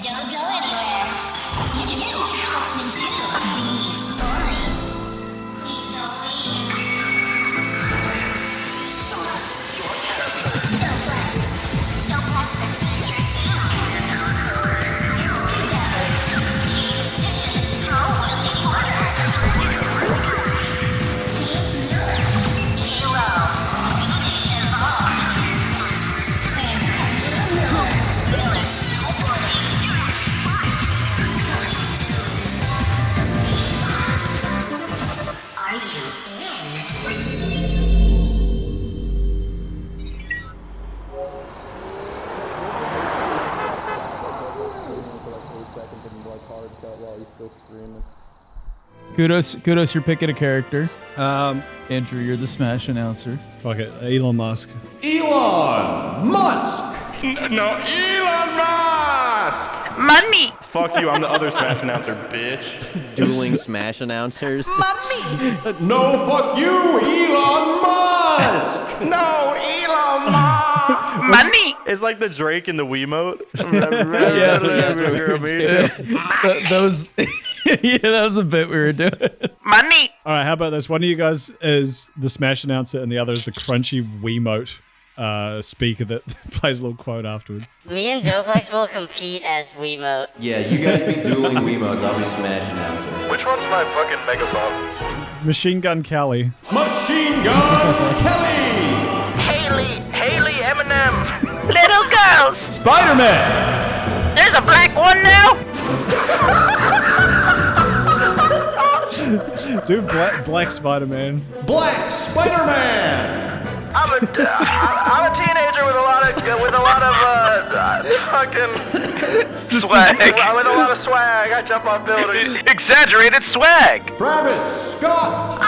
Don't go anywhere. You're listening to BeefBoys. Please don't leave. Select your character. Doplex. Doplex and featured James Stitches. How will you order? James Miller. Gayola. Kudos, you're picking a character. Andrew, you're the Smash announcer. Fuck it, Elon Musk. Elon Musk! No, Elon Musk! Money! Fuck you, I'm the other Smash announcer, bitch. Dueling Smash announcers. Money! No, fuck you, Elon Musk! No, Elon Musk! Money! It's like the Drake in the Wiimote. That was yeah, that was a bit we were doing. Money! All right, how about this? One of you guys is the Smash announcer, and the other is the crunchy Wiimote speaker that plays a little quote afterwards. Me and Doplex will compete as Wiimote. Yeah, you guys be dueling Wiimotes, I'll be Smash announcer. Which one's my fucking megaphone? Machine Gun Kelly. Machine Gun Kelly! Haley Eminem! Little girls! Spider-Man! There's a black one now? Dude, Black Spider-Man. Black Spider-Man! I'm a teenager with a lot of fucking Swag. with a lot of swag. I jump off buildings. Exaggerated swag! Travis Scott!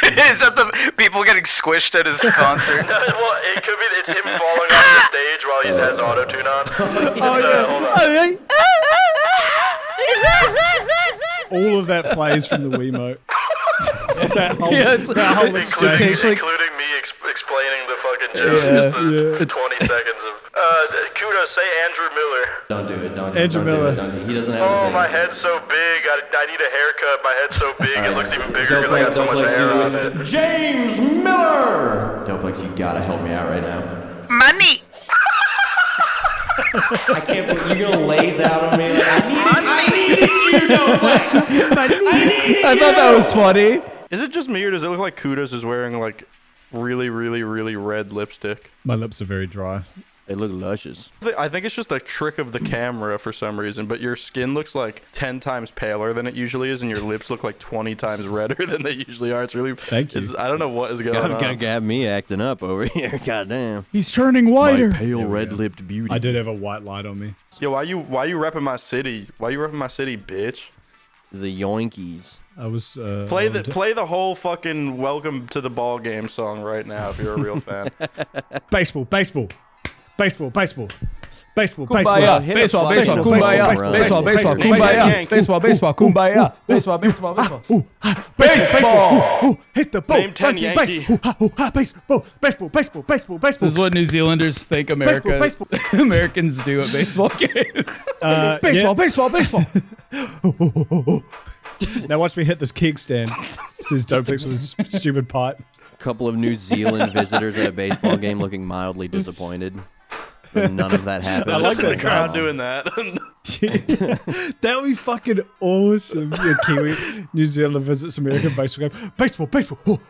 Is that the people getting squished at his concert? Well, it could be it's him falling off the stage while he has auto-tune on. Hold on. All of that plays from the Wiimote. that whole takes like Including me explaining the fucking joke. Just the 20 seconds of kudos. Say Andrew Miller. Don't do it, don't Andrew do Miller. it, don't do it. He doesn't have Oh, a my thing. head's so big. I need a haircut. My head's so big it looks even bigger because I got so much Doplex, hair do on it. it. James Miller! Doplex, you gotta help me out right now. Money! I can't believe you're gonna laze out on me. I needed you, Doplex! I thought that was funny. Is it just me or does it look like Kudos is wearing like really, really, really red lipstick? My lips are very dry. They look luscious. I think it's just a trick of the camera for some reason, but your skin looks like 10 times paler than it usually is, and your lips look like 20 times redder than they usually are. It's really... Thank you. I don't know what is going on. Gotta have me acting up over here. Goddamn. He's turning whiter. My pale red-lipped beauty. I did have a white light on me. Yo, why you repping my city? Why you repping my city, bitch? The Yoinkies. I was Play the whole fucking "Welcome to the Ball Game" song right now if you're a real fan. baseball. Baseball. Kumbaya. Baseball. Kumbaya. Baseball. Kumbaya. Baseball. Baseball. Hit the ball. Name 10 Yankee. Baseball. This is what New Zealanders think Americans do at baseball games. Baseball. Now watch me hit this keg stand. This is Doplex with his stupid pipe. A couple of New Zealand visitors at a baseball game looking mildly disappointed. But none of that happened. I like The that. crowd doing that. That would be fucking awesome. Yeah, Kiwi, New Zealand visits American baseball game. Baseball. Baseball.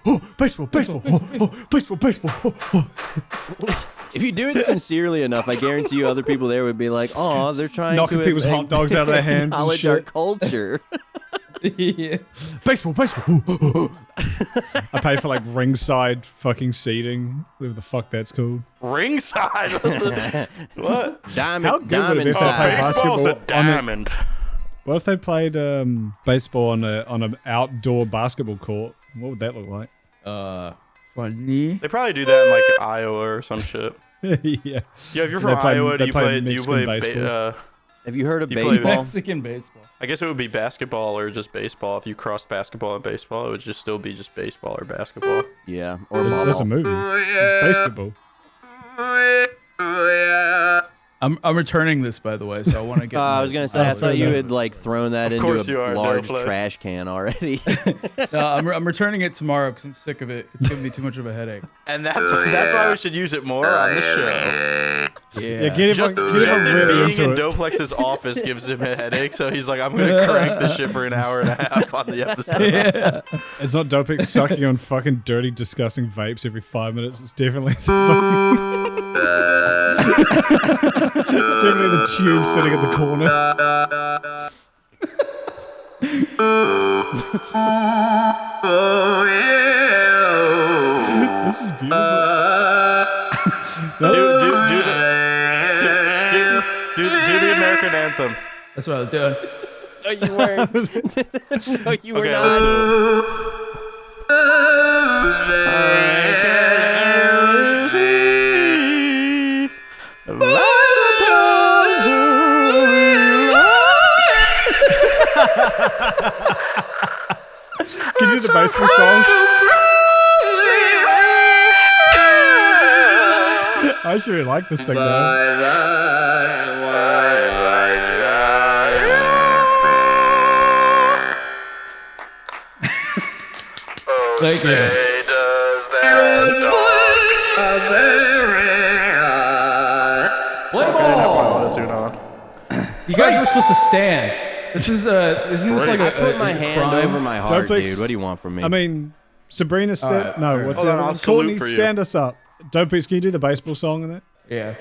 If you do it sincerely enough, I guarantee you other people there would be like, "Oh, they're trying Knocking to people's hot dogs out of their hands and acknowledge our shit." culture." Yeah. Baseball. I pay for like ringside fucking seating, whatever the fuck that's called. Ringside. What? Diamond, How good would it be diamond if they played side. basketball Baseball's a on a- diamond. What if they played baseball on an outdoor basketball court? What would that look like? Funny. They probably do that in like Iowa or some shit. Yeah. Yeah, if you're They from play- Iowa, they do you play play Mexican baseball. Have you heard of You play baseball? Mexican baseball. I guess it would be basketball or just baseball. If you crossed basketball and baseball, it would just still be just baseball or basketball. Yeah, or There's a ball. movie. It's basketball. I'm returning this, by the way, so I want to get. I was gonna say, I thought you had like thrown that into course you a are, large Doplex. trash can already. No, I'm returning it tomorrow because I'm sick of it. It's giving me too much of a headache. And that's why we should use it more on the show. Yeah, get Just everyone really being into in it. Doplex's office gives him a headache, so he's like, I'm gonna crank this shit for an hour and a half on the episode. It's not Doplex sucking on fucking dirty, disgusting vapes every 5 minutes. It's definitely it's definitely the tube sitting at the corner. This is beautiful. Do the American anthem. That's what I was doing. No, you weren't. No, you were Okay, not. Can you do the baseball song? I actually really like this thing though. Thank you. Play ball. Auto-tune on. You guys were supposed to stand. This is isn't this like I a put my hand crime? over my heart, Doplex- dude. What do you want from me? I mean, Sabrina, no, what's Hold the on, other I'll one? salute Courtney, for you. stand us up. Doplex, can you do the baseball song in that? Yeah.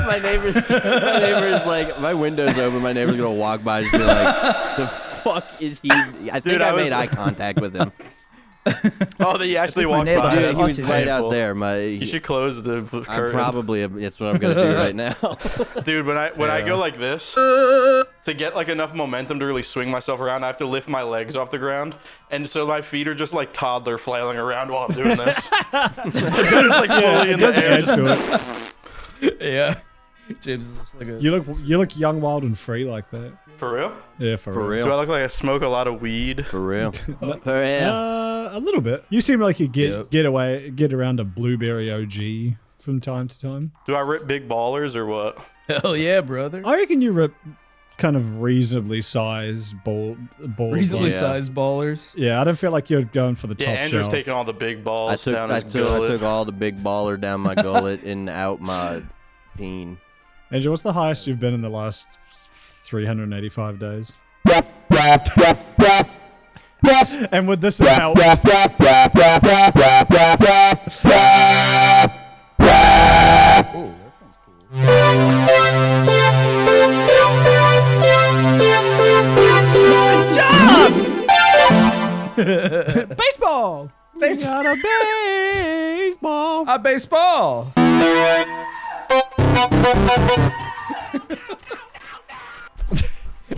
my neighbor's like, my window's open. My neighbor's gonna walk by and just be like, the fuck is he? I think I made eye contact with him. Oh, that you actually walked neighbor by. has Dude, he was autism. right out there. You should close the curtain. That's what I'm gonna do right now. Dude, when I go like this, to get like enough momentum to really swing myself around, I have to lift my legs off the ground, and so my feet are just like toddler flailing around while I'm doing this. Just like fully in the air. Add to it. Yeah. James is just like a. You look young, wild, and free like that. For real? Yeah, for For real. Do I real. look like I smoke a lot of weed? For real. For real. A little bit. You seem like you Yep. get around a blueberry OG from time to time. Do I rip big ballers or what? Hell yeah, brother. I reckon you rip kind of reasonably sized balls. Reasonably Yeah. sized ballers. Yeah, I don't feel like you're going for the Yeah, top Andrew's shelf. taking all the big balls I took down I his took, I gullet. took all the big baller down my gullet and out my peen. Andrew, what's the highest you've been in the last 385 days? And would this have helped? Oh, that sounds cool. Baseball. Baseball. A baseball. A baseball.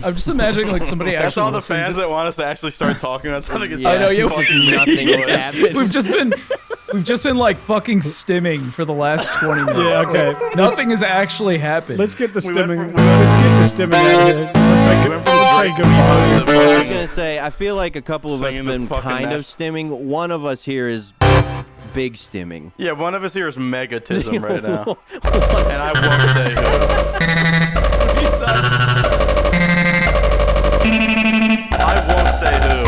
I'm just imagining like somebody That's actually. all the listening fans to- that want us to actually start talking about something. It's I know, not you- fucking Nothing has happened. We've just been like fucking stimming for the last 20 minutes. Yeah, okay. Nothing has actually happened. Let's get the went stimming. from- Let's get the stimming out of here. Let's say, went from let's say Drake goodbye. I was to gonna say, I feel like a couple of us Singing have the been fucking kind of nash- stimming. One of us here is big stimming. Yeah, one of us here is megatism right now. And I won't say who. I won't say who.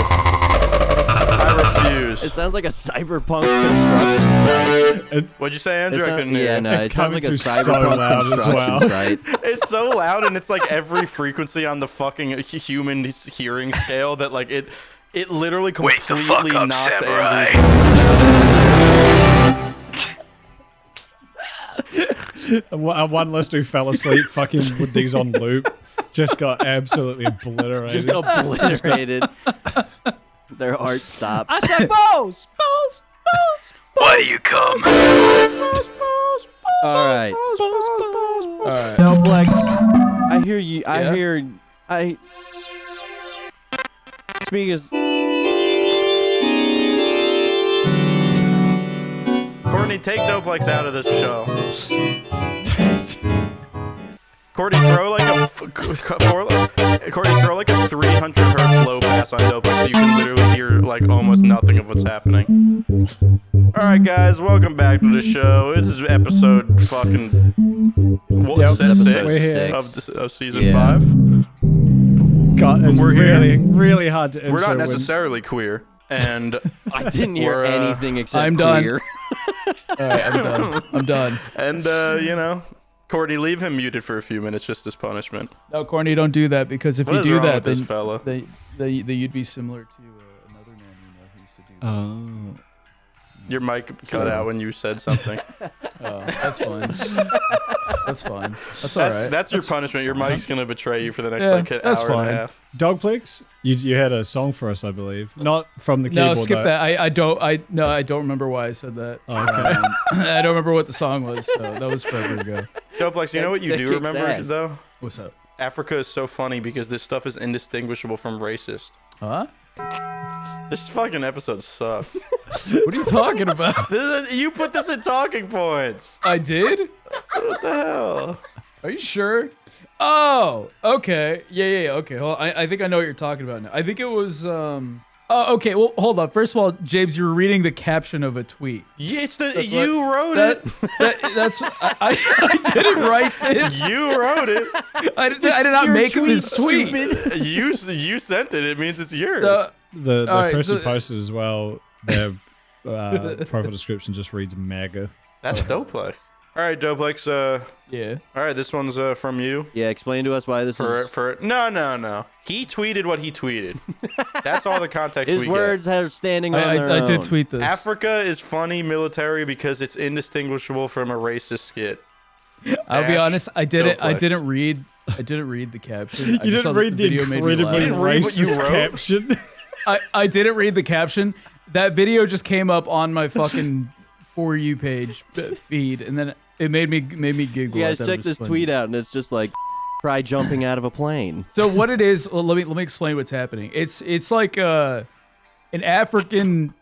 I refuse. It sounds like a cyberpunk construction site. What'd you say, Andrew? I couldn't hear. Yeah, no, It's it sounds like a coming through so cyberpunk loud as construction well. site. It's so loud, and it's like every frequency on the fucking human hearing scale that like it literally Wake the fuck completely up, knocks samurai. One listener who fell asleep fucking with these on loop just got absolutely obliterated. Just obliterated. Their heart stopped. I said balls. Balls. Balls. Why do you come? All right. All right. Doplex, I hear you. Yeah? I. Speakers. Courtney, take Doplex out of this show. Courtney, throw like a 300 hertz low pass on Doplex so you can literally hear like almost nothing of what's happening. All right, guys, welcome back to the show. This is episode fucking six of season 5. God, it's We're really hard to. We're not necessarily queer, and I didn't hear anything except I'm queer. All right, I'm done. And you know, Courtney, leave him muted for a few minutes just as punishment. No, Courtney, don't do that because if What you is do wrong that, with this then fella? you'd be similar to another man we know who used to do that. Your mic cut out when you said something. Oh, that's fine. That's fine. That's all right. That's your punishment. Your mic's gonna betray you for the next that's hour fine. and a half. Dogplex, you had a song for us, I believe. Not from the keyboard. No, skip though. that. I don't remember why I said that. Oh, okay. I don't remember what the song was. So that was forever ago. Doplex, you know what you do remember ass. though? What's up? Africa is so funny because this stuff is indistinguishable from racist. Huh? This fucking episode sucks. What are you talking about? You put this in talking points. I did? What the hell? Are you sure? Oh, okay. Yeah. Okay. Well, I think I know what you're talking about now. I think it was. Oh, okay. Well, hold on. First of all, James, you were reading the caption of a tweet. Yeah, You wrote it. That's. I didn't write this. You wrote it. I did not make this tweet. You sent it. It means it's yours. The All right, person so- posted as well. Their profile description just reads MAGA. That's Doplex. All right, Doplex. Yeah. All right, this one's from you. Yeah, explain to us why this is. No. He tweeted what he tweeted. That's all the context His we words are standing on their I own. did tweet this. Africa is funny military because it's indistinguishable from a racist skit. I'll be honest. I didn't. I Doplex. didn't read. I didn't read the caption. I You just saw didn't that read the video made me incredibly laugh. didn't read what you racist wrote? caption. I didn't read the caption. That video just came up on my fucking For You page feed, and then it made me giggle. You I guys thought it check was this funny. tweet out, and it's just like, try jumping out of a plane. So what it is? Well, let me explain what's happening. It's like an African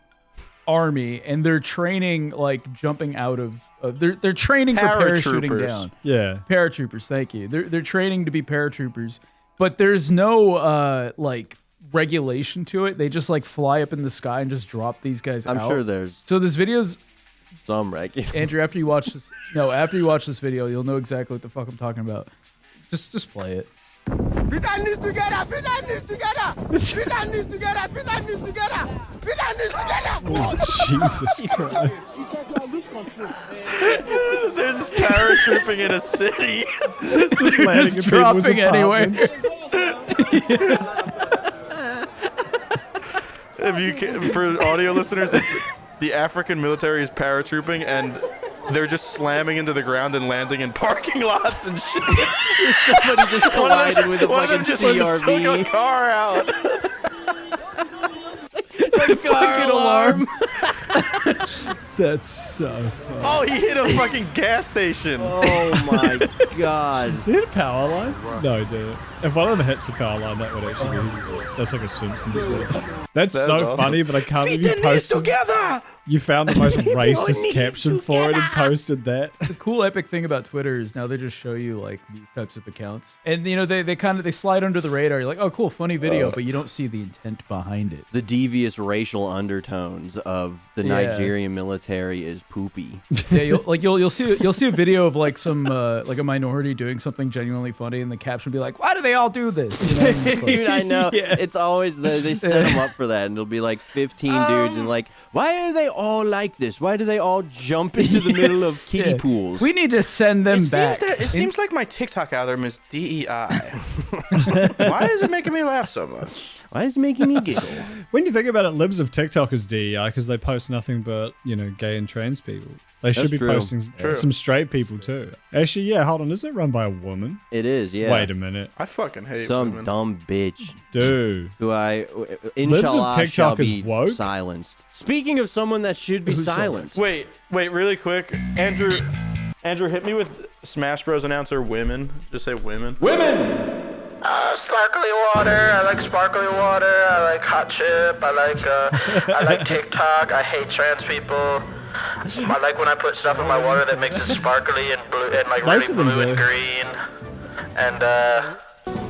army, and they're training like jumping out of. They're training for parachuting Paratroopers. down. Yeah. Paratroopers. Thank you. They're training to be paratroopers, but there's no like regulation to it. They just like fly up in the sky and just drop these guys I'm out. sure there's So this video's some regulation. Andrew. After you watch this video, you'll know exactly what the fuck I'm talking about. Just play it. Fit and knees together. Fit and knees together. Fit and knees together. Fit and knees together. Fit and knees together. Oh, Jesus Christ. There's paratrooping in a city. Just landing in Just people's dropping anywhere. apartments. If you can, for audio listeners, it's the African military is paratrooping and they're just slamming into the ground and landing in parking lots and shit. Somebody just collided with a One of them fucking just took a CRV. car out. Fucking alarm. That's so funny. Oh, he hit a fucking gas station. Oh my god. Did he hit a power line? No, he didn't. If one of them hits a power line, that would actually be. That's like a Simpsons bit. That's so awesome. funny, but I can't believe you posted. together. You found the most racist caption for it and posted that. The cool epic thing about Twitter is now they just show you like these types of accounts, and you know they slide under the radar. You're like, oh cool, funny video, but you don't see the intent behind it. The devious racial undertones of the Yeah. Nigerian military is poopy. Yeah, you'll see a video of like some like a minority doing something genuinely funny, and the caption will be like, why do they all do this? You know, and it's like- Dude, I know. It's always they set them up for that, and it'll be like 15 dudes, and like, why are they all like this? Why do they all jump into the middle of kiddie Yeah. pools? We need to send them back. It seems like my TikTok algorithm is DEI. Why is it making me laugh so much? Why is it making me giggle? When you think about it, libs of TikTok is DEI because they post nothing but, gay and trans people. They should be true. posting some straight people too. Actually, yeah, hold on. Is it run by a woman? It is, yeah. Wait a minute. I fucking hate Some women. dumb bitch Dude. who Libs of inshallah TikTok shall is be woke? silenced. Speaking of someone that should be Who's silenced. Wait, really quick. Andrew, hit me with Smash Bros. Announcer women. Just say women. Sparkly water. I like sparkly water. I like hot chip. I like TikTok. I hate trans people. I like when I put stuff in my water that makes it sparkly and blue and like Most really of them blue do. and green. And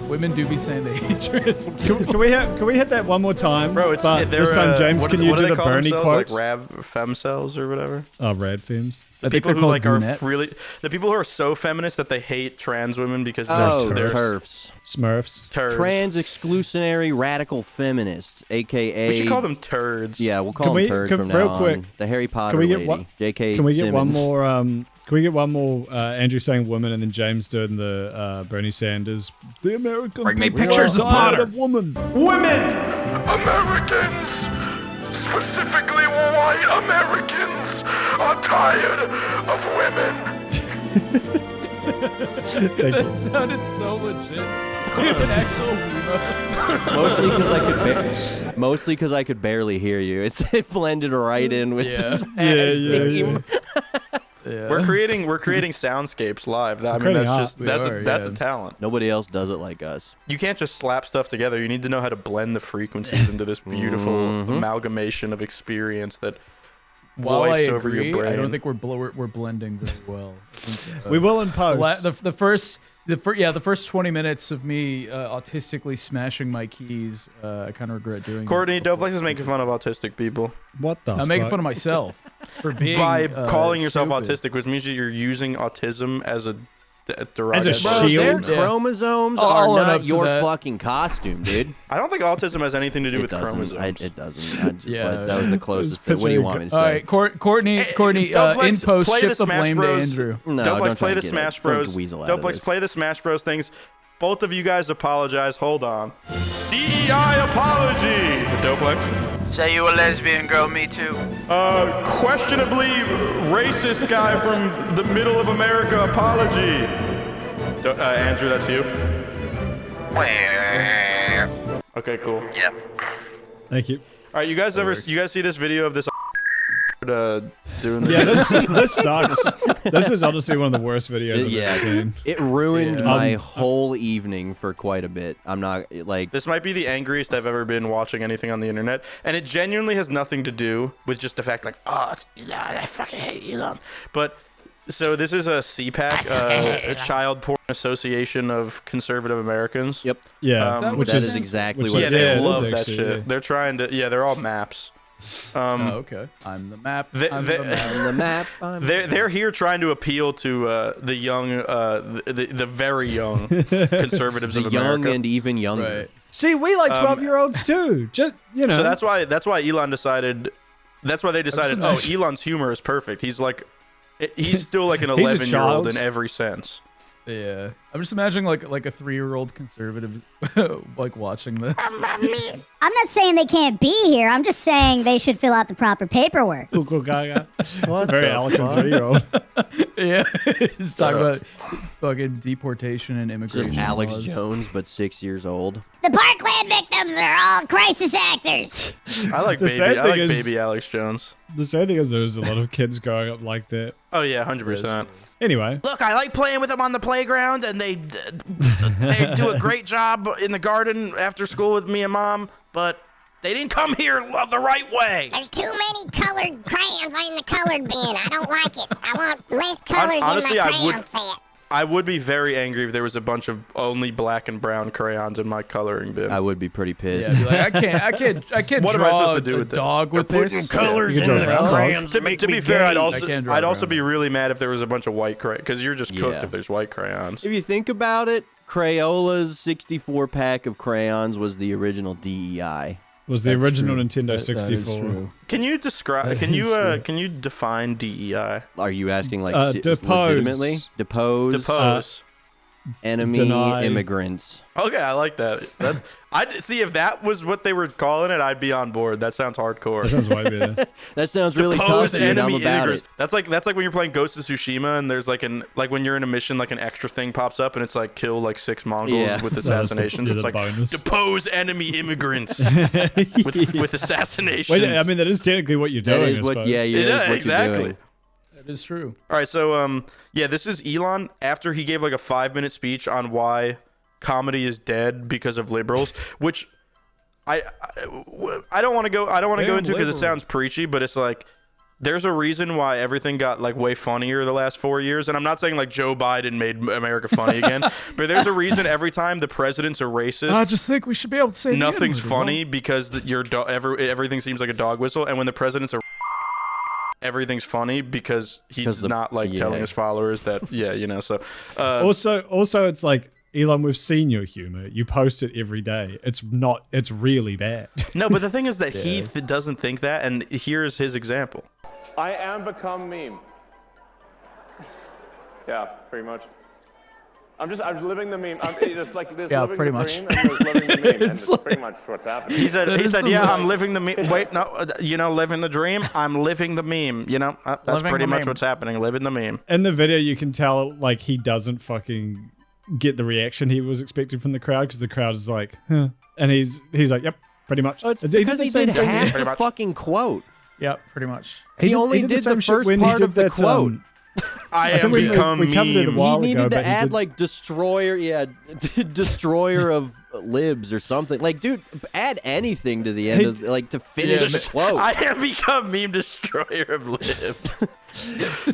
Women do be saying they hate trans. Can we hit that one more time? Bro, it's but this time, James, can you do the Bernie quote? Like rab femcells or whatever. Oh, rad femmes. The people who like are really the people who are so feminist that they hate trans women because they're TERFs. Smurfs. Turds. Trans exclusionary radical feminists, aka. We should call them turds. Yeah, we'll call them turds from now on. The Harry Potter lady, J.K. Can we get Simmons. one more? Can we get one more? Andrew saying woman, and then James doing the Bernie Sanders. The American. Bring me pictures of Potter. Woman. Americans, specifically white Americans, are tired of women. Thank you. That sounded so legit. An actual Wemo. Mostly because I could barely hear you. It blended right in with the Spanish theme. Yeah. We're creating soundscapes live. I mean, that's a talent. Nobody else does it like us. You can't just slap stuff together. You need to know how to blend the frequencies into this beautiful amalgamation of experience that While I wipes agree, over your brain. I don't think we're blending very well. I think, We will in post. The first 20 minutes of me autistically smashing my keys, I kind of regret doing. Courtney, Doplex is making fun of autistic people. What the? I'm making fun of myself for being by calling yourself stupid. autistic, which means that you're using autism as a As a derogatory. shield. Their chromosomes I'll are own up not to your that. fucking costume, dude. I don't think autism has anything to do It with doesn't. chromosomes. It doesn't. Yeah. But that was the closest thing. What do you want me to say? All right, Courtney, Doplex, in post, play shift the the Smash blame Bros. to Andrew. No, Doplex, don't try play and the get Smash it. Don't Bros. weasel out of Doplex, this. play the Smash Bros. Things. Both of you guys apologize. Hold on. DEI apology. Doplex. Say you a lesbian girl, me too. Questionably racist guy from the middle of America apology. Andrew, that's you. Okay, cool. Yeah. Thank you. All right, you guys see this video of this doing this? Yeah, this sucks. This is honestly one of the worst videos I've ever seen. It ruined my whole evening for quite a bit. I'm not like This might be the angriest I've ever been watching anything on the internet, and it genuinely has nothing to do with just the fact like, oh, it's Elon, I fucking hate Elon. But so this is a CPAC, a Child Porn Association of Conservative Americans. Yep. Yeah, that is exactly what Yeah, it they is. love it is that actually, shit. yeah. They're trying to. Yeah, they're all maps. Okay, I'm the map. They- I'm they- the map. On the map. They're here trying to appeal to the young, the very young conservatives The of young America. and even younger. Right. See, we like 12-year-olds too. Just So that's why Elon decided. That's why they decided. Oh, imagine- Elon's humor is perfect. He's still like an He's a 11-year-old child. in every sense. Yeah, I'm just imagining like a 3-year-old conservative like watching this. I'm not saying they can't be here. I'm just saying they should fill out the proper paperwork. Cool gaga. It's a very eloquent 3-year-old. Yeah, he's talking about fucking deportation and immigration. Just Alex laws. Jones, but 6 years old. The Parkland victims are all crisis actors. I like The sad thing is- baby Alex Jones. The sad thing is there's a lot of kids growing up like that. Oh yeah, 100%. Anyway, Look, I like playing with them on the playground, and they do a great job in the garden after school with me and mom. But they didn't come here the right way. There's too many colored crayons in the colored bin. I don't like it. I want less colors honestly, in I my would- crayon set. I would be very angry if there was a bunch of only black and brown crayons in my coloring bin. I would be pretty pissed. Yeah, be like, I can't What am I draw supposed to do a with this? dog with this. you can draw a brown dog. To be fair, I'd also brown. be really mad if there was a bunch of white crayons, because you're just cooked Yeah. if there's white crayons. If you think about it, Crayola's 64 pack of crayons was the original DEI. Was the That's original true. Nintendo That is 64. true. Can you describe? That Can you is true. can you define DEI? Are you asking like Depose. legitimately? Depose. Depose. Enemy Deny. immigrants. Okay, I like that. That's I'd see if that was what they were calling it. I'd be on board. That sounds hardcore. That sounds way better. That sounds really Depose tough, dude. I'm enemy about immigrants. it. That's like when you're playing Ghost of Tsushima and there's like when you're in a mission, like an extra thing pops up and it's like kill like 6 Mongols Yeah. with That's the- assassinations. yeah, It's the like bonus. depose enemy immigrants with assassinations. Wait, I mean, that is technically what you're doing, That I is what, suppose. yeah, Yeah, that is what exactly. you're doing. That is true. All right, so yeah, this is Elon after he gave like a 5-minute speech on why comedy is dead because of liberals, which I don't want to go into because it liberals. sounds preachy, but it's like there's a reason why everything got like way funnier the last 4 years. And I'm not saying like Joe Biden made America funny again, but there's a reason every time the president's a racist. I just think we should be able to say nothing's funny because everything seems like a dog whistle. And when the president's a everything's funny because he's not like telling his followers that, so. Also, it's like, Elon, we've seen your humor. You post it every day. It's really bad. No, but the thing is that he doesn't think that, and here's his example. I am become meme. Yeah, pretty much. I'm living the meme. I'm just like this living pretty the much. dream and just living the meme. And it's pretty much what's happening. He said, I'm living the meme. Wait, no, living the dream. I'm living the meme. That's Living pretty the much meme. what's happening. Living the meme. In the video, you can tell like he doesn't fucking get the reaction he was expecting from the crowd because the crowd is like, huh. And he's like, yep, pretty much. Oh, it's because he did half the fucking quote. Yep, pretty much. He only did the first part of the quote. I am become we covered it a meme. while He ago, needed but to add like destroyer, destroyer of libs or something. Like, dude, add anything to the end of like to finish the quote. I am become meme destroyer of libs.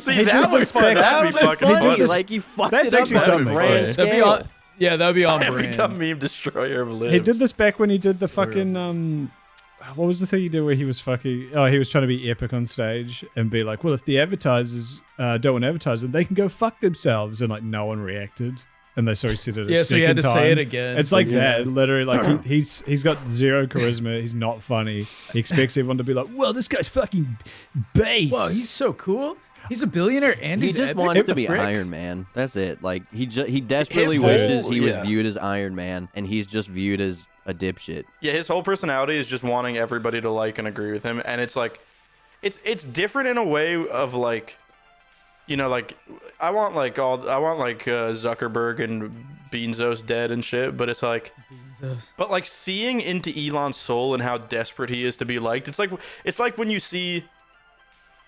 See, He that did would this fucking back- be fucking funny. Like he fucked That's it up actually on a something grand funny. That'd be scale. on, that'd be on I am brand. become meme destroyer of libs. he did this back when he did the fucking what was the thing he did where he was fucking he was trying to be epic on stage and be like, well, if the advertisers don't want to advertise them, they can go fuck themselves, and like no one reacted. And they said it a second so he had to time. say it again. It's like that, literally. Like he's got zero charisma. He's not funny. He expects everyone to be like, "Well, this guy's fucking base." Whoa, he's so cool. He's a billionaire and He he's just epic. wants to be Frick. Iron Man. That's it. Like he desperately His wishes whole- he was yeah. viewed as Iron Man, and he's just viewed as a dipshit. Yeah, his whole personality is just wanting everybody to like and agree with him, and it's like, it's different in a way of like, like I want Zuckerberg and Bezos dead and shit, but it's like, but like seeing into Elon's soul and how desperate he is to be liked. It's like when you see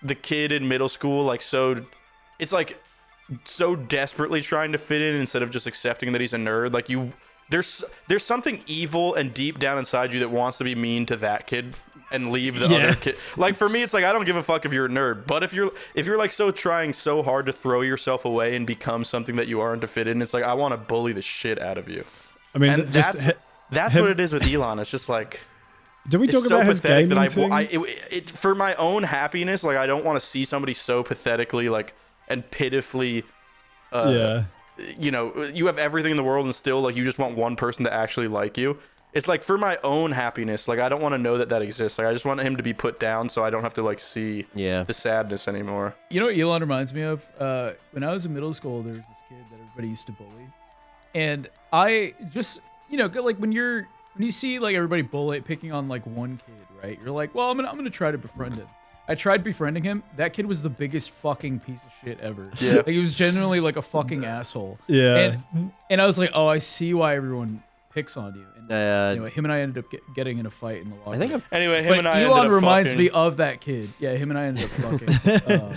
the kid in middle school, like so desperately trying to fit in instead of just accepting that he's a nerd. Like there's something evil and deep down inside you that wants to be mean to that kid and leave the other kid. Like for me, it's like I don't give a fuck if you're a nerd, but if you're like trying so hard to throw yourself away and become something that you aren't to fit in, it's like I want to bully the shit out of you. I mean, and that's what it is with Elon. It's just like. Did we talk about his gaming thing? For my own happiness, like I don't want to see somebody so pathetically like and pitifully. You have everything in the world and still like you just want one person to actually like you. It's like for my own happiness, like I don't want to know that exists. Like I just want him to be put down so I don't have to like see the sadness anymore. You know what Elon reminds me of? When I was in middle school, there was this kid that everybody used to bully, and I just like when you see like everybody picking on like one kid, right? You're like, well, I'm gonna try to befriend him. I tried befriending him. That kid was the biggest fucking piece of shit ever. Yeah. Like he was genuinely like a fucking asshole. Yeah. And I was like, oh, I see why everyone picks on you. And anyway, him and I ended up getting in a fight in the locker room. Elon reminds me of that kid. Yeah, him and I ended up fucking.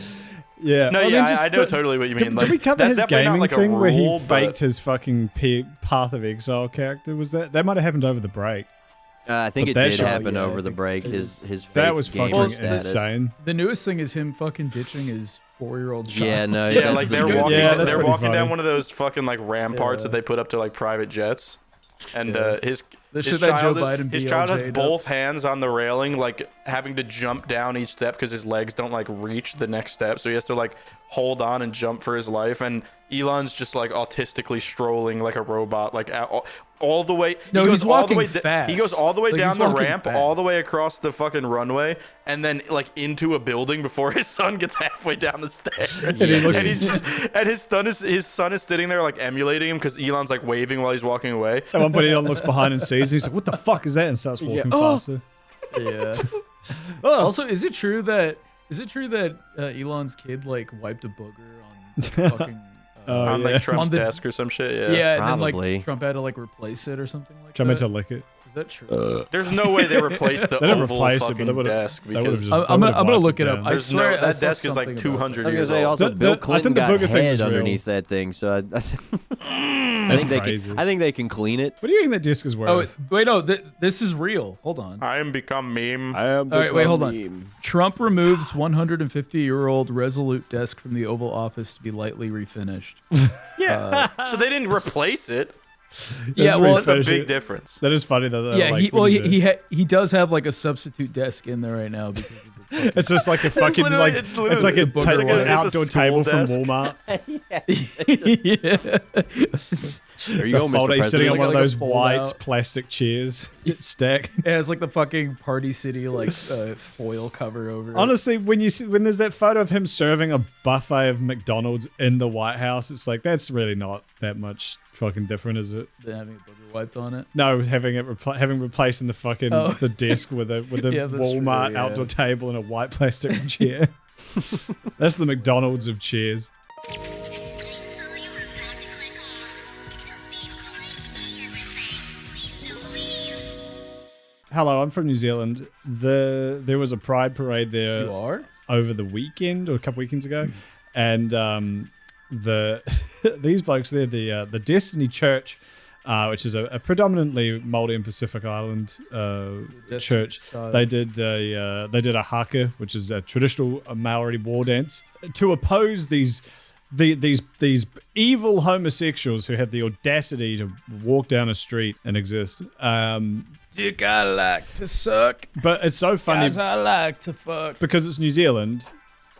Yeah. No, I know totally what you mean. Did we cover his gaming like thing where he rule, faked his fucking Path of Exile character? Was that might have happened over the break? I think But it that did shit- happen over the break. His that fake was gamer fucking status. insane. The newest thing is him fucking ditching his 4-year-old child. Yeah, no, Yeah, that's like the they're good walking. thing. They're walking funny. down one of those fucking like ramparts that they put up to like private jets, and his The his shit that Joe child, Biden his child has BLJ'd up. both hands on the railing, like having to jump down each step because his legs don't like reach the next step, so he has to like hold on and jump for his life. And Elon's just like autistically strolling like a robot, like all the way. No, he goes he's all the walking way fast. He goes all the way Like, down he's the walking ramp, fast. all the way across the fucking runway, and then like into a building before his son gets halfway down the stairs. And his son is sitting there like emulating him because Elon's like waving while he's walking away. At one point, Elon looks behind and sees. He's like, "What the fuck is that?" And starts walking faster. Yeah. Also, is it true that Elon's kid like wiped a booger on fucking On like Trump's on the- desk or some shit. yeah, and then Probably. like Trump had to like replace it or something like Jump that? into lick it. Is that true? There's no way they replaced the They didn't oval replace it, but fucking they would've- desk they would've because just- I'm gonna wiped look it up. down. I there's swear no, I that saw desk is like something about 200 I was gonna years say old. also Bill I think Clinton the got booger thing is head real. underneath that thing, so I That's think crazy. I think they can clean it. What do you think that disc is worth? Oh wait, no, this is real. Hold on. I am become meme. I am All right, wait, hold on. Trump removes 150-year-old Resolute desk from the Oval Office to be lightly refinished. Yeah. So they didn't replace it. Yeah, well, That's a Finish big it. difference. That is funny though. yeah, like, he does have like a substitute desk in there right now because of the fucking- It's just like a fucking like it's it's like a, literally ta- a booger an wipe. outdoor It's a school table from desk. Walmart. There you The go, folder, Mr. he's sitting on President. one of Like a those fold white out. plastic chairs stack. It has like the fucking Party City like foil cover over it. Honestly, when there's that photo of him serving a buffet of McDonald's in the White House, it's like that's really not that much fucking different, is it? Than having a booger wiped on it. No, having replacing the fucking the desk with a Yeah, that's Walmart true, yeah. outdoor table and a white plastic chair. That's the McDonald's of chairs. I saw you were about to click off. The BeefBoys see everything. Please don't leave. Hello, I'm from New Zealand. There was a Pride parade there You are? over the weekend or a couple weekends ago, and these blokes, they're the Destiny Church, which is a predominantly Māori and Pacific Island church. Child. They did a haka, which is a traditional Maori war dance, to oppose these evil homosexuals who had the audacity to walk down a street and exist. Dick, I like to suck. But it's so funny Guys, I like to fuck. because it's New Zealand,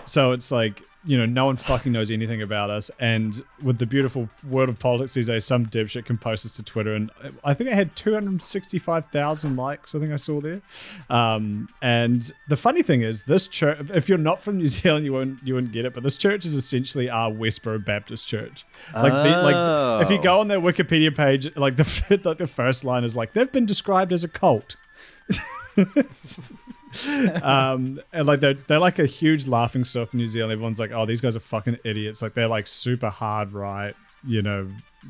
so it's like, you know, no one fucking knows anything about us. And with the beautiful world of politics these days, some dipshit can post this to Twitter, and I think it had 265,000 likes. I think I saw there. And the funny thing is, this church, if you're not from New Zealand, you wouldn't get it. But this church is essentially our Westboro Baptist Church. Like, if you go on their Wikipedia page, like the first line is like, they've been described as a cult. And like they're like a huge laughing stock in New Zealand. Everyone's like, oh, these guys are fucking idiots. Like they're like super hard right, you know,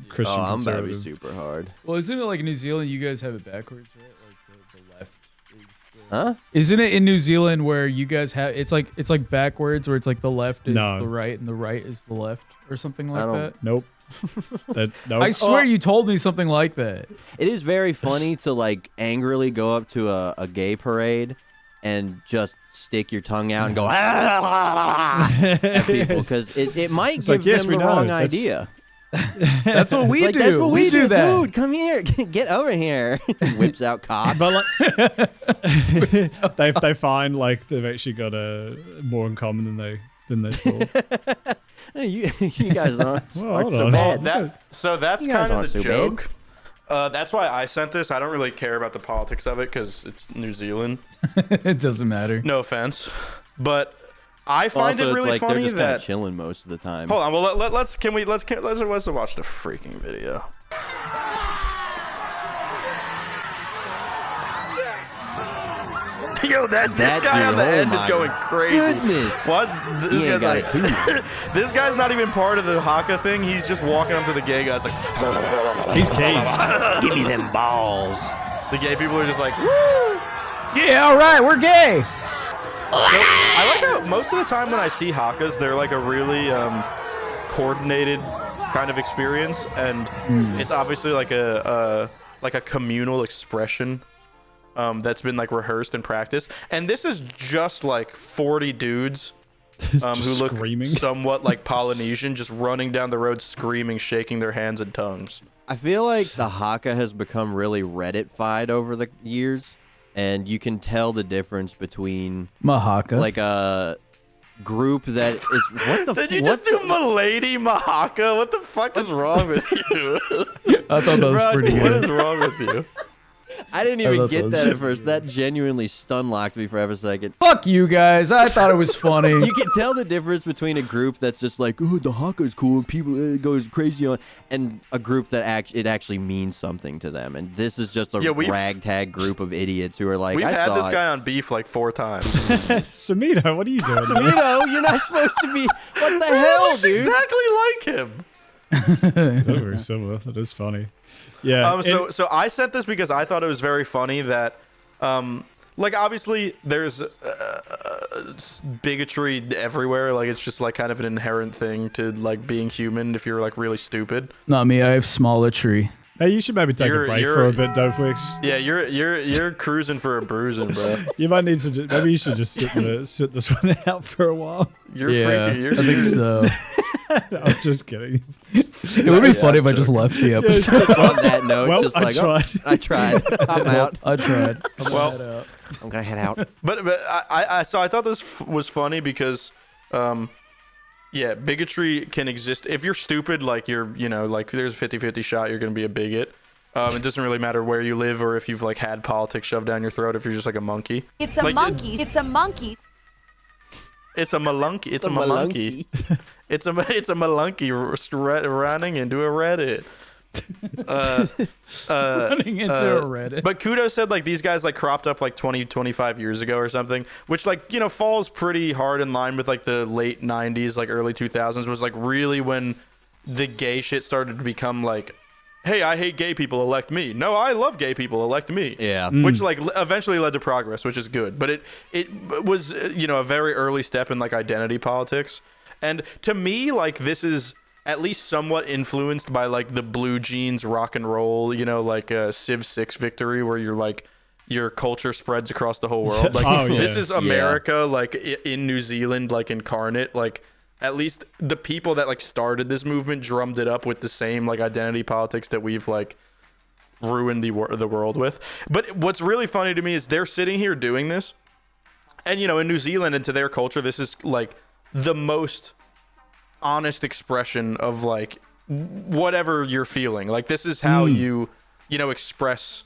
Christian Oh, I'm about to be conservative. super hard. Well, isn't it like in New Zealand you guys have it backwards, right? Like the left is the... Huh? Isn't it in New Zealand where you guys have it's like backwards where it's like the left is No. the right and the right is the left or something I like don't- that? Nope. Nope. I swear you told me something like that. It is very funny to like angrily go up to a gay parade and just stick your tongue out and go at people because it might It's give like, yes, them we the know. wrong That's- idea. That's what we Like, do. that's what we do that. Dude, come here. Get over here. Whips out cock. But like, they find like they've actually got more in common than they thought. you guys aren't hold so on. bad. So that's You guys kind of aren't the so bad. joke. That's why I sent this. I don't really care about the politics of it because it's New Zealand. It doesn't matter. No offense, but I find Also, it really it's like funny they're just kind that. of chilling most of the time. Hold on. Well, let's watch the freaking video. Yo, this That guy dude, on the oh end is my going crazy. goodness. What? He This ain't guy's got a like, this guy's not even part of the haka thing. He's just walking up to the gay guys like, He's key. Give me them balls. the gay people are just like, woo. Yeah, all right, we're gay. I like how most of the time when I see hakas, they're like a really coordinated kind of experience, and it's obviously like a communal expression that's been like rehearsed and practiced. And this is just like 40 dudes who look screaming. somewhat like Polynesian, just running down the road screaming, shaking their hands and tongues. I feel like the haka has become really Reddit-fied over the years, and you can tell the difference between Mahaka. like a group that is what the Did you what just do the, Milady Mahaka? What the fuck is wrong with you? I thought that was Bro, pretty What good. is wrong with you? I didn't I even thought get that that was at first. That genuinely stun-locked me for a second. Fuck you guys. I thought it was funny. You can tell the difference between a group that's just like, oh, the haka is cool and people goes crazy on, and a group that it actually means something to them. And this is just a ragtag group of idiots who are like, We've I had saw this it. guy on Beef like 4 times. Samito, what are you doing? You know, you're not supposed to be. What the hell, dude? Exactly like him. Very similar. That is funny. Yeah. So I sent this because I thought it was very funny that, like, obviously there's bigotry everywhere. Like, it's just like kind of an inherent thing to like being human if you're like really stupid. Not me. I have smallatry. Hey, you should maybe take a break for a bit, Doplex. Yeah, you're cruising for a bruising, bro. You might need to. Maybe you should just sit this one out for a while. I think so. I'm just kidding. It would be funny if I just left the episode. On that note, Well, just I like, tried. Oh, I tried. I'm out. I tried. I'm gonna head out. But I thought this was funny because, yeah, bigotry can exist if you're stupid. Like like there's a 50-50 shot you're gonna be a bigot. It doesn't really matter where you live or if you've like had politics shoved down your throat. If you're just like a monkey. It's a monkey. It's a monkey. It's a malunky. It's a malunky. It's a malunky running into a Reddit. Running into a Reddit. But Kudo said like these guys like cropped up like 25 years ago or something, which like falls pretty hard in line with like the late 90s, like early 2000s was like really when the gay shit started to become like, hey, I hate gay people, elect me. No, I love gay people, elect me. Yeah. Which like eventually led to progress, which is good. But it was a very early step in like identity politics. And to me, like this is at least somewhat influenced by like the blue jeans rock and roll, like a Civ 6 victory where you're like your culture spreads across the whole world. Like this is America, like in New Zealand, like incarnate, like at least the people that like started this movement drummed it up with the same like identity politics that we've like ruined the world with. But what's really funny to me is they're sitting here doing this, and in New Zealand and to their culture, this is like the most honest expression of like whatever you're feeling. Like this is how you express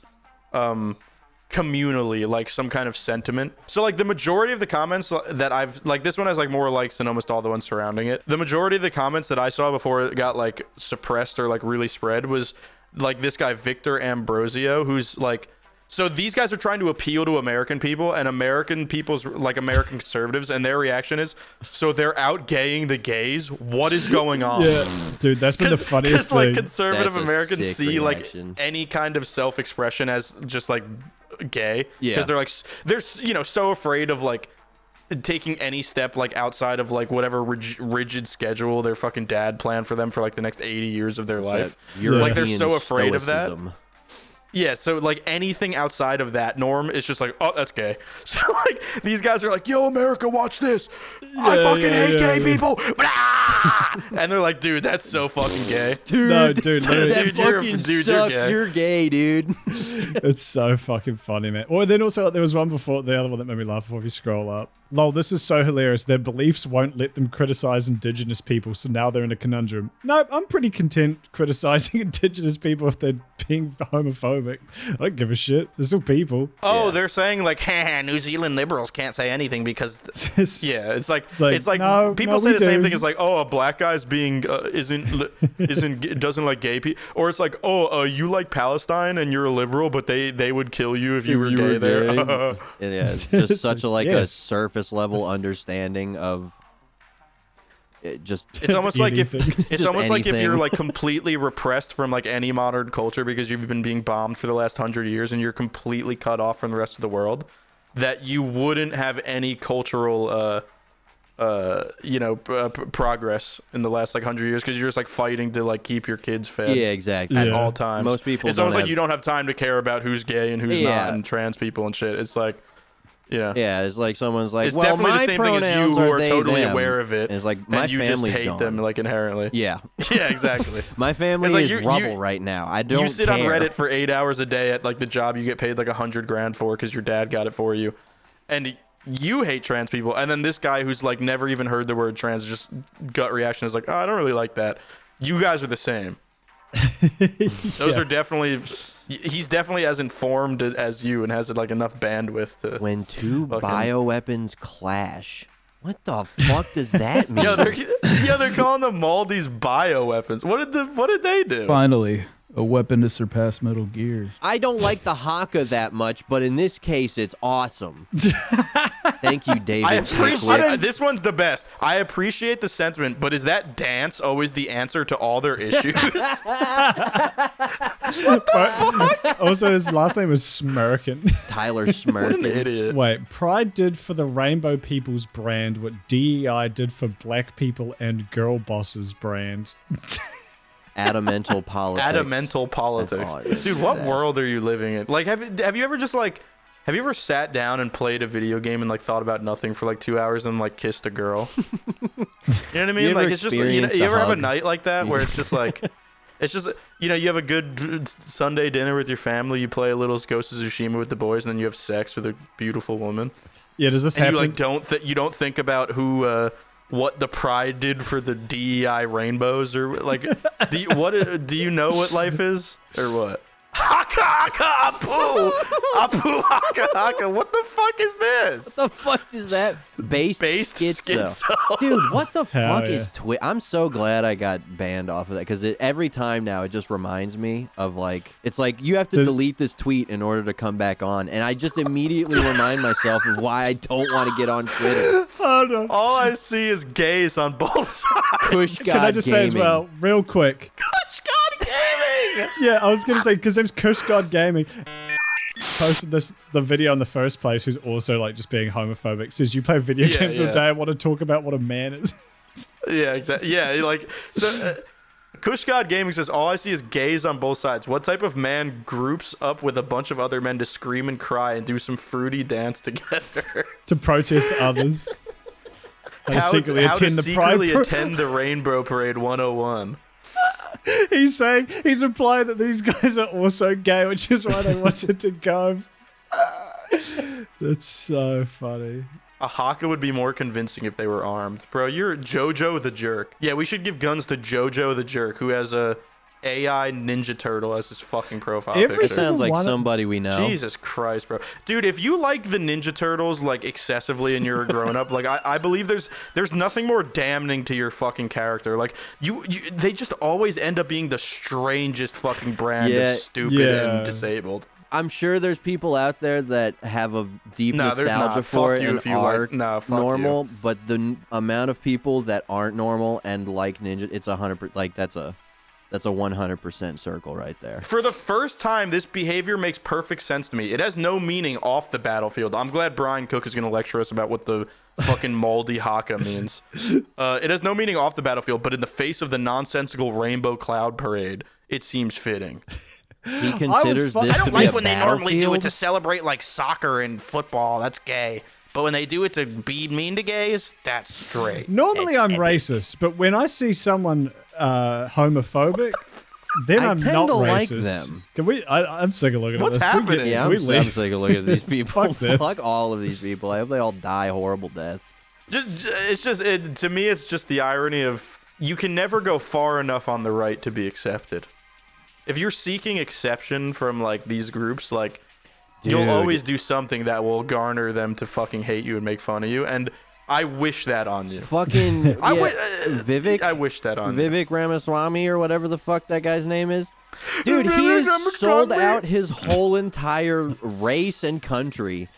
communally like some kind of sentiment. So like the majority of the comments that I've like, this one has like more likes than almost all the ones surrounding it. The majority of the comments that I saw before it got like suppressed or like really spread was like this guy Victor Ambrosio, who's like, so these guys are trying to appeal to American people and American people's like American conservatives, and their reaction is, so they're out gaying the gays. What is going on? Yeah, dude, that's been the funniest thing. Like conservative Americans see reaction. like any kind of self-expression as just like gay, yeah, because they're like they're so afraid of like taking any step like outside of like whatever rigid schedule their fucking dad planned for them for like the next 80 years of their life. Like they're so afraid of that. Yeah, so like anything outside of that norm is just like, oh, that's gay. So like these guys are like, yo, America, watch this. I fucking hate gay people. And they're like, dude, that's so fucking gay. Dude, no, dude, that fucking sucks. You're gay, dude. It's so fucking funny, man. Or then also there was one before, the other one that made me laugh before if you scroll up. Lol, this is so hilarious. Their beliefs won't let them criticize indigenous people, so now they're in a conundrum. No, I'm pretty content criticizing indigenous people if they're being homophobic. I don't give a shit. They're still people. Oh, they're saying like, New Zealand liberals can't say anything because it's like no, people say the same thing as like, oh, a black guy's being doesn't like gay people, or it's like, oh, you like Palestine and you're a liberal, but they would kill you if you were gay there. Yeah, it's just such a a surface level understanding of it. Just it's almost like if you're like completely repressed from like any modern culture because you've been being bombed for the last 100 years and you're completely cut off from the rest of the world, that you wouldn't have any cultural progress in the last like 100 years because you're just like fighting to like keep your kids fed. Yeah, exactly. At all times. Most people. It's almost like you don't have time to care about who's gay and who's not, and trans people and shit. It's like. Yeah, it's like someone's like, it's well, definitely my the same thing as you who are totally them. aware of it. And it's like my and you family's just hate gone. them like inherently. Yeah, yeah, exactly. My family like is rubble right now. I don't. You sit care. on Reddit for 8 hours a day at like the job you get paid like $100,000 for because your dad got it for you, and you hate trans people. And then this guy who's like never even heard the word trans, just gut reaction is like, oh, I don't really like that. You guys are the same. Those are definitely. He's definitely as informed as you and has like enough bandwidth to. When two bioweapons clash, what the fuck does that mean? They're calling the Maldives bioweapons. What did they do? Finally, A weapon to surpass Metal Gear. I don't like the haka that much, but in this case, it's awesome. Thank you, David. I appreciate this one's the best. I appreciate the sentiment, but is that dance always the answer to all their issues? Also, his last name was Smirkin. Tyler Smirkin. What an idiot. Wait, Pride did for the Rainbow People's brand what DEI did for Black People and Girl Bosses brand. Adamental politics. Adamental politics. Dude, what world are you living in? Like, have you ever just like, have you ever sat down and played a video game and like thought about nothing for like 2 hours and like kissed a girl? You know what I mean? Like, it's just, you ever have a night like that where it's just like, it's just, you have a good Sunday dinner with your family, you play a little Ghost of Tsushima with the boys, and then you have sex with a beautiful woman. Yeah, does this happen? You like you don't think about who what the Pride did for the DEI rainbows, or like do you know what life is or what? Haka haka apu apu haka haka. What the fuck is this? What the fuck is that? Based schizo. Dude, what the fuck is Twitch? I'm so glad I got banned off of that, because every time now it just reminds me of like, it's like you have to delete this tweet in order to come back on, and I just immediately remind myself of why I don't want to get on Twitter. Hold on. All I see is gays on both sides. Kush God Can I just say as well, real quick? Kush God Gaming. Yeah, I was gonna say, because there's Kush God Gaming posted the video in the first place, who's also like just being homophobic, says you play video games all day and want to talk about what a man is. Yeah, exactly. Yeah, like so. Kush God Gaming says, all I see is gays on both sides. What type of man groups up with a bunch of other men to scream and cry and do some fruity dance together? To protest others. How to secretly attend the Rainbow Parade 101. He's implying that these guys are also gay, which is why they wanted to go. That's so funny. A haka would be more convincing if they were armed. Bro, you're Jojo the Jerk. Yeah, we should give guns to Jojo the Jerk, who has a AI Ninja Turtle as his fucking profile picture. It sounds like somebody we know. Jesus Christ, bro. Dude, if you like the Ninja Turtles like excessively and you're a grown up, like I believe there's nothing more damning to your fucking character. Like they just always end up being the strangest fucking brand of stupid and disabled. I'm sure there's people out there that have a deep nostalgia for it and are normal, but the amount of people that aren't normal and like Ninja, it's 100%. Like that's a 100% circle right there. For the first time, this behavior makes perfect sense to me. It has no meaning off the battlefield. I'm glad Brian Cook is going to lecture us about what the fucking moldy haka means. It has no meaning off the battlefield, but in the face of the nonsensical rainbow cloud parade, it seems fitting. He considers this to be a battlefield. I don't like when they normally do it to celebrate like soccer and football. That's gay. But when they do it to be mean to gays, that's straight. Normally I'm racist, but when I see someone homophobic, then I'm not racist. Them. Can we? I'm sick of looking at this. What's happening? I'm sick of looking at these people. Fuck this. Fuck all of these people. I hope they all die horrible deaths. To me, it's just the irony of you can never go far enough on the right to be accepted. If you're seeking exception from like these groups, like you'll always do something that will garner them to fucking hate you and make fun of you, and I wish that on you. Fucking Vivek. I wish that on Vivek Ramaswamy or whatever the fuck that guy's name is. Dude, he has sold out his whole entire race and country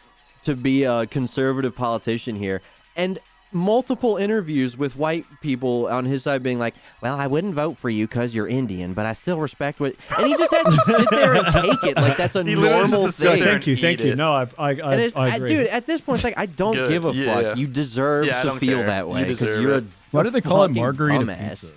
to be a conservative politician here, and multiple interviews with white people on his side being like, well, I wouldn't vote for you because you're Indian, but I still respect what... And he just has to sit there and take it like that's a normal thing. Thank you. No, I agree. Dude, at this point, it's like, I don't give a fuck. You deserve to feel that way because you're a Why do they call it margarita dumbass.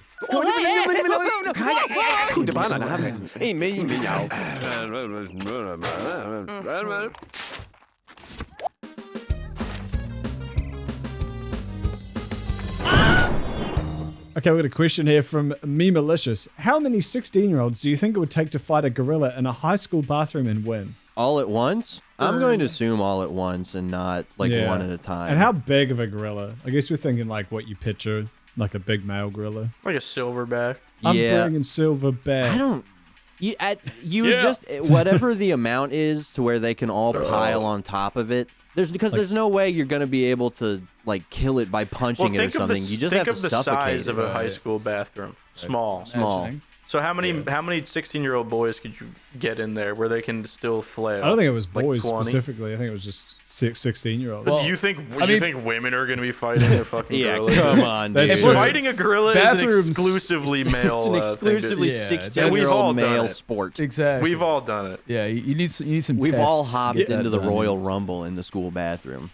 Okay, we got a question here from Me Malicious. How many 16-year-olds do you think it would take to fight a gorilla in a high school bathroom and win? All at once? I'm going to assume all at once and not like one at a time. And how big of a gorilla? I guess we're thinking like what you picture, like a big male gorilla. Like a silverback. I'm bringing silverback. I don't... just whatever the amount is to where they can all pile on top of it. There's no way you're gonna be able to like kill it by punching it or something. You just have to suffocate it. Think of the size of a high school bathroom. Small. So how many 16-year-old boys could you get in there where they can still flail? I don't think it was Like boys 20? specifically. I think it was just 16-year-olds. Well, you think women are going to be fighting a fucking gorilla? Come on, dude. And fighting a gorilla is an bathrooms- exclusively male. It's an exclusively thing to- we've 16-year-old all done male it. sport. Exactly. We've all done it. Yeah, you need some. We've tests all to hopped get that into the done. Royal Rumble in the school bathroom.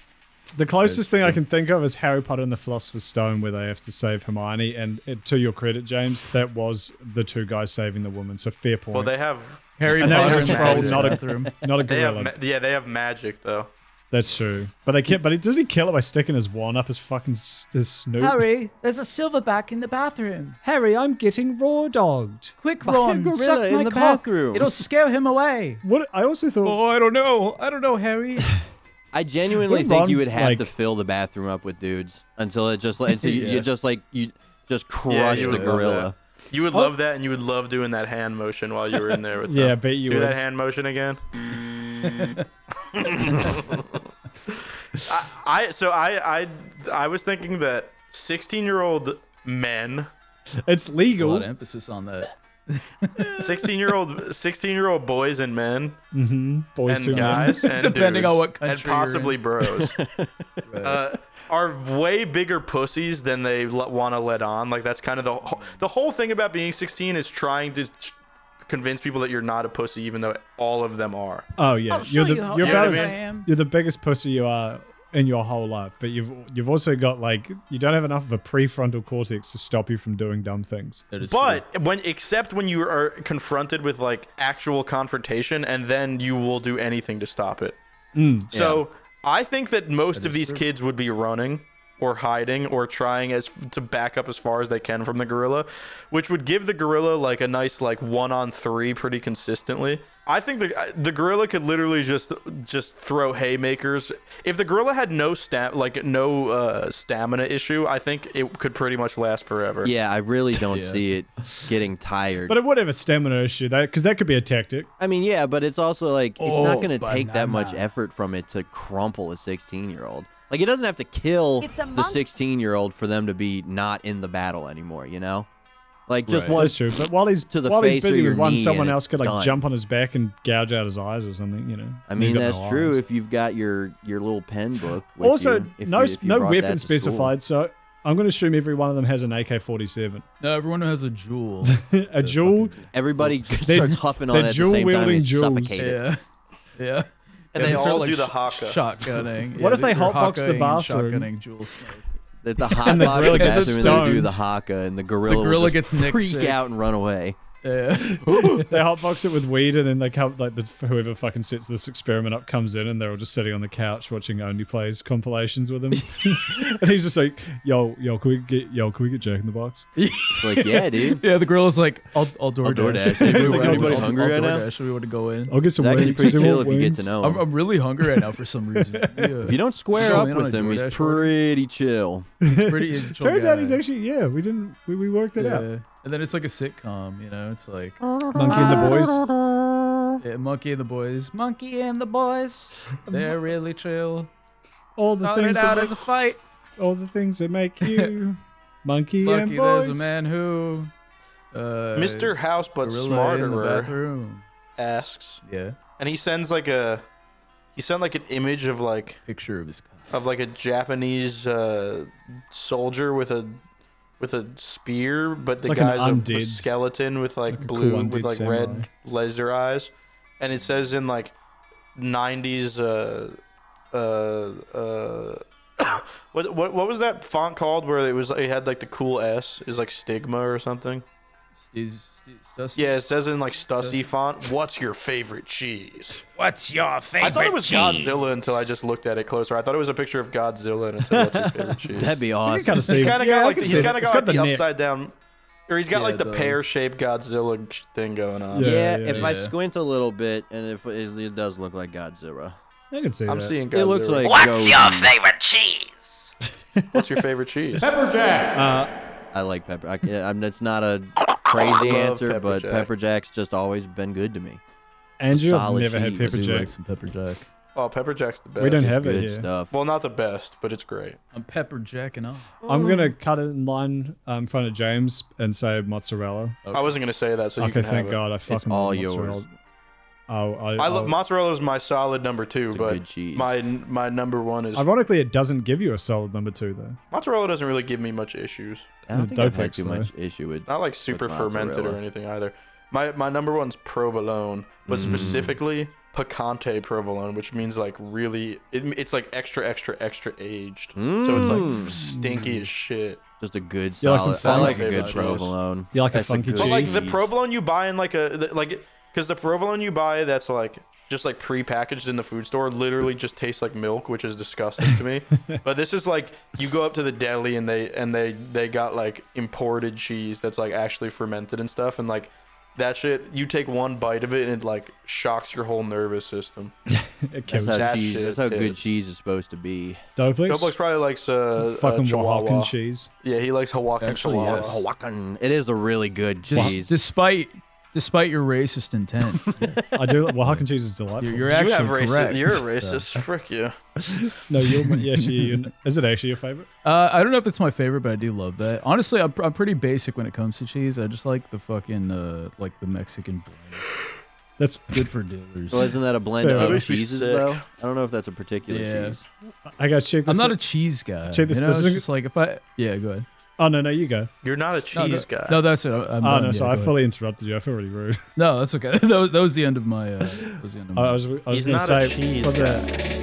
The closest thing I can think of is Harry Potter and the Philosopher's Stone, where they have to save Hermione. And to your credit, James, that was the two guys saving the woman. So fair point. Well, they have Harry and that was Potter a in the troll, boys' not a bathroom. not a they gorilla. have they have magic though. That's true. But doesn't he kill it by sticking his wand up his fucking his snoot? Harry, there's a silverback in the bathroom. Harry, I'm getting raw dogged. Quick, By a Ron, gorilla suck in my the cock. bathroom. It'll scare him away. What I also thought. Oh, I don't know, Harry. I genuinely Wouldn't think Ron, you would have like- to fill the bathroom up with dudes until it just like you just crush you the would love gorilla. that. You would love that, and you would love doing that hand motion while you were in there with Yeah, them. I bet you Do would. that hand motion again. I was thinking that 16-year-old men, It's A legal. lot of emphasis on that. 16-year-old boys and men, Boys and too guys, and Depending on dudes, what country and you're possibly in. bros, are way bigger pussies than they want to let on. Like that's kind of the whole thing about being 16 is trying to convince people that you're not a pussy, even though all of them are. Oh yeah, I'll show you how you're about epic as, I am. you're the biggest pussy you are in your whole life, but you've also got like you don't have enough of a prefrontal cortex to stop you from doing dumb things. That is But except when you are confronted with like actual confrontation, and then you will do anything to stop it. So I think that most of these kids would be running or hiding or trying to back up as far as they can from the gorilla, which would give the gorilla like a nice like 1-on-3 pretty consistently. I think the gorilla could literally just throw haymakers. If the gorilla had no stamina issue, I think it could pretty much last forever. Yeah, I really don't see it getting tired. But it would have a stamina issue, because that could be a tactic. I mean, yeah, but it's also like it's not going to but take that much effort from it to crumple a 16-year-old. Like it doesn't have to kill It's a the monkey. 16-year-old for them to be not in the battle anymore, you know? Like just Right. one That's true. But while he's to the he's face or busy your with one, knee someone and else it's could like done. jump on his back and gouge out his eyes or something. You know. I He's mean, got that's no true eyes. if you've got your little pen book with Also, you, if no you no brought weapon that to school. specified. So I'm going to assume every one of them has an AK-47. No, everyone has a jewel. A jewel. Everybody They're- starts huffing on they're it at the same time dual-wielding and jewels. suffocated. Yeah. And they start, all do the haka. Shotgunning. What if they they're hotbox the hakaing and bathroom? Shotgunning jewel smoke. That the hot And the box gorilla the gets bathroom and they do stoned. the haka and the gorilla, gorilla will just gets Nick freak sick. out and run away. Yeah. They hotbox it with weed, and then they come like whoever fucking sets this experiment up comes in, and they're all just sitting on the couch watching Only Plays compilations with him, and he's just like, "Yo, can we get Jack in the Box?" Like, yeah, dude. Yeah, the gorilla's like, I'll DoorDash. Dude, It's like, anybody I'll hungry right now? DoorDash. We want to go in. I'll get some It's actually wings. pretty Does chill anyone if you get wings? to know I'm, him. I'm really hungry right now for some reason. Yeah. If you don't square Go up in on with a him, he's DoorDash order. pretty chill. It's pretty. He's a chill Turns out guy. he's actually we worked it out. Yeah. And then it's like a sitcom, you know? It's like Monkey and the Boys. yeah, Monkey and the Boys. Monkey and the Boys. They're really chill. All the Started things out that as a fight. all the things that make you Monkey and Lucky Boys. there's a man who Mr. House but gorilla in the smarter bathroom. asks, Yeah. and he sent like an image of like Picture of his a Japanese soldier with a spear, but It's the like an guy's a undead- skeleton with like, like a cool blue undead with like samurai. red laser eyes, and it says in like 90s what was that font called where it had like the cool S is like stigma or something. Yeah, it says in like Stussy font, what's your favorite cheese? What's your favorite I thought it was cheese? Godzilla until I just looked at it closer. I thought it was a picture of Godzilla and it said, what's your favorite cheese? That'd be awesome. kind of see. He's kind of Yeah, I got like can he's see it. kind of It's got like the neck. upside down, or he's got Yeah, like the it does. pear-shaped Godzilla thing going on. Yeah. If I yeah. squint a little bit, and if it does look like Godzilla. I can see I'm that. seeing Godzilla. It looks like What's your Gozy. favorite cheese? What's your favorite cheese? Pepper Jack. I like pepper. It's not a crazy love answer, Pepper but Jack. Pepper Jack's just always been good to me. Andrew, I've solid never had cheese. I pepper do jack. like some pepper jack. Oh, pepper jack's the best. We don't It's have it good here. stuff. Well, not the best, but it's great. I'm pepper jacking up. I'm gonna cut it in line in front of James and say mozzarella. I wasn't gonna say that, so you Okay, can thank have God. I fucking all love yours. mozzarella. Oh, I love mozzarella is my solid number 2, It's a but good cheese. my number 1 is Ironically, it doesn't give you a solid number 2 though. mozzarella. Doesn't really give me much issues. I don't think I've had Doplex, too though. much issue with. Not like super with fermented or mozzarella. anything either. My number 1's provolone, but specifically picante provolone, which means like really, it's like extra aged. So it's like stinky as shit. Just a good You like solid. some I like a funky good cheese? provolone. You like a That's funky good But like cheese? the provolone you buy in because the provolone you buy that's like just like pre-packaged in the food store literally just tastes like milk, which is disgusting to me. But this is like you go up to the deli and they got like imported cheese that's like actually fermented and stuff, and like that shit, you take one bite of it and it like shocks your whole nervous system. It kills That's you. how that cheese. shit That's how good is. cheese is supposed to be. Doplex? Doplex probably likes Fucking Chihuahua. Oaxacan cheese. Yeah, he likes Hawaiian Actually, Chihuahua. yes. Hawaiian. It is a really good cheese. Despite your racist intent, I do. Oaxacan cheese is delightful. you're You actually have racist. correct. You're a racist. Frick you. No, yes, is it actually your favorite? I don't know if it's my favorite, but I do love that. Honestly, I'm pretty basic when it comes to cheese. I just like the fucking like the Mexican blend. That's Good for dealers. Well, isn't that a blend Yeah, that of makes me cheeses sick. though? I don't know if that's a particular Yeah. cheese. I guys check I'm this. not a cheese guy. Check this- You know, this it's is- just like if I go ahead. Oh no, you go. You're not a cheese guy. No, that's it. I'm Oh done. no, Yeah, so go I ahead. fully interrupted you. I feel really rude. No, that's okay. that was the end of my. That was the end of I my. was He's gonna not a say cheese for guy. the